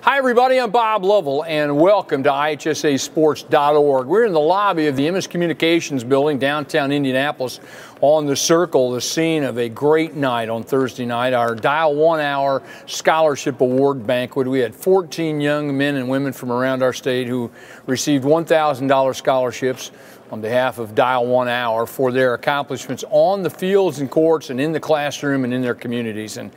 Hi everybody, I'm Bob Lovell and welcome to IHSASports.org. We're in the lobby of the MS Communications building downtown Indianapolis on the Circle, the scene of a great night on Thursday night, our Dial 1 Hour Scholarship Award Banquet. We had 14 young men and women from around our state who received $1,000 scholarships on behalf of Dial 1 Hour for their accomplishments on the fields and courts and in the classroom and in their communities. And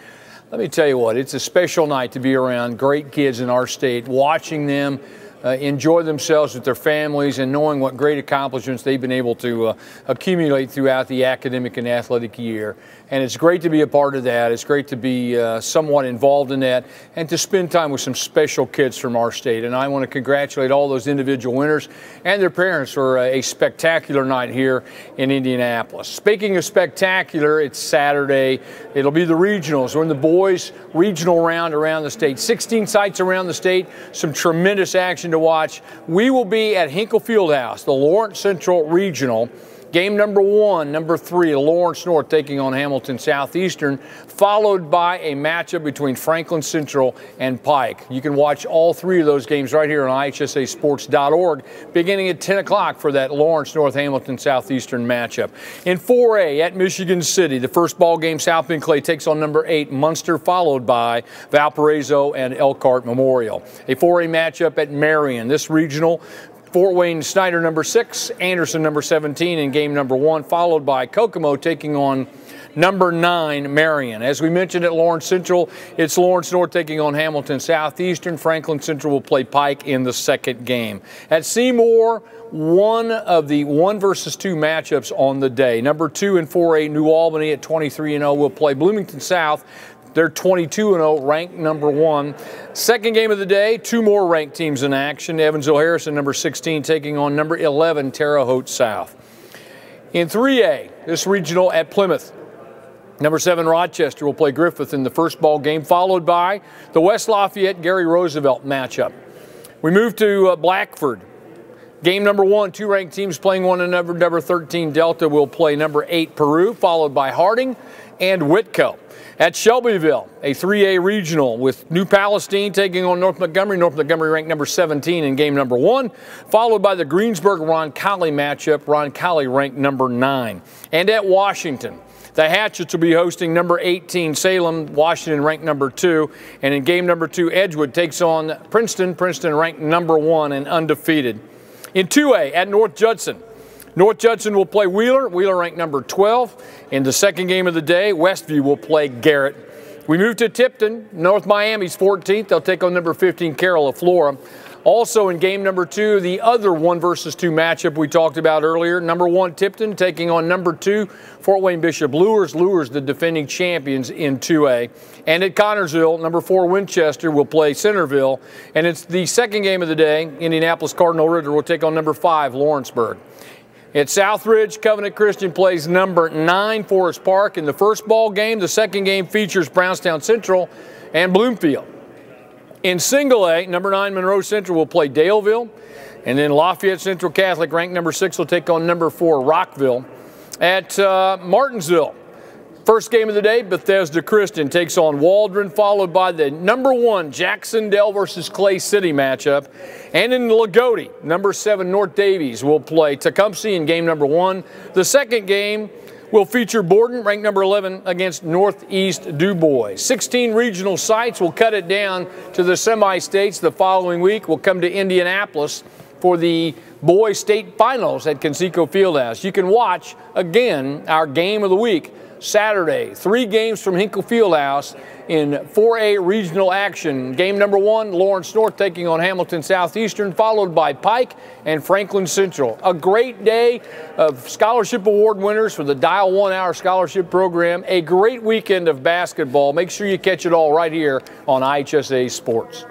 let me tell you what, it's a special night to be around great kids in our state, watching them enjoy themselves with their families and knowing what great accomplishments they've been able to accumulate throughout the academic and athletic year. And it's great to be a part of that. It's great to be somewhat involved in that and to spend time with some special kids from our state. And I want to congratulate all those individual winners and their parents for a spectacular night here in Indianapolis. Speaking of spectacular, it's Saturday. It'll be the regionals. We're in the boys regional round around the state. 16 sites around the state, some tremendous action to watch. We will be at Hinkle Fieldhouse, the Lawrence Central Regional. Game number 1, number 3, Lawrence North taking on Hamilton Southeastern, followed by a matchup between Franklin Central and Pike. You can watch all 3 of those games right here on IHSASports.org beginning at 10 o'clock for that Lawrence North Hamilton Southeastern matchup. In 4A at Michigan City, the first ball game, South Bend Clay takes on number 8, Munster, followed by Valparaiso and Elkhart Memorial. A 4A matchup at Marion, this regional, Fort Wayne Snyder number 6, Anderson number 17 in game number 1, followed by Kokomo taking on number 9, Marion. As we mentioned at Lawrence Central, it's Lawrence North taking on Hamilton Southeastern. Franklin Central will play Pike in the second game. At Seymour, one of the 1 versus 2 matchups on the day. Number 2 in 4A, New Albany at 23-0 will play Bloomington South. They're 22-0, ranked number 1. Second game of the day, 2 more ranked teams in action. Evansville Harrison, number 16, taking on number 11, Terre Haute South. In 3A, this regional at Plymouth, number 7, Rochester will play Griffith in the first ball game, followed by the West Lafayette-Gary Roosevelt matchup. We move to Blackford. Game number 1, 2 ranked teams playing one another. Number 13, Delta will play number 8, Peru, followed by Harding and Whitco. At Shelbyville, a 3A regional with New Palestine taking on North Montgomery. North Montgomery ranked number 17 in game number 1, followed by the Greensburg-Roncalli matchup. Roncalli ranked number 9. And at Washington, the Hatchets will be hosting number 18, Salem. Washington ranked number 2. And in game number 2, Edgewood takes on Princeton. Princeton ranked number 1 and undefeated. In 2A, at North Judson, North Judson will play Wheeler. Wheeler ranked number 12. In the second game of the day, Westview will play Garrett. We move to Tipton. North Miami's 14th. They'll take on number 15, Carroll of Flora. Also in game number 2, the other 1 versus 2 matchup we talked about earlier. Number 1, Tipton taking on number 2, Fort Wayne Bishop Luers. Luers, the defending champions in 2A. And at Connorsville, number 4, Winchester will play Centerville. And it's the second game of the day. Indianapolis Cardinal Ritter will take on number 5, Lawrenceburg. At Southridge, Covenant Christian plays number 9, Forest Park in the first ball game. The second game features Brownstown Central and Bloomfield. In single A, number 9, Monroe Central will play Daleville. And then Lafayette Central Catholic, ranked number 6, will take on number 4, Rockville. At Martinsville, first game of the day, Bethesda Christian takes on Waldron, followed by the number 1, Jacksonville versus Clay City matchup. And in Lagodi, number 7, North Davies will play Tecumseh in game number 1. The second game will feature Borden, ranked number 11, against Northeast DuBois. 16 regional sites will cut it down to the semi-states. The following week will come to Indianapolis for the boys state finals at Conseco Fieldhouse. You can watch, again, our game of the week Saturday. 3 games from Hinkle Fieldhouse in 4A regional action. Game number 1, Lawrence North taking on Hamilton Southeastern, followed by Pike and Franklin Central. A great day of scholarship award winners for the Dial 1 Hour Scholarship Program. A great weekend of basketball. Make sure you catch it all right here on IHSA Sports.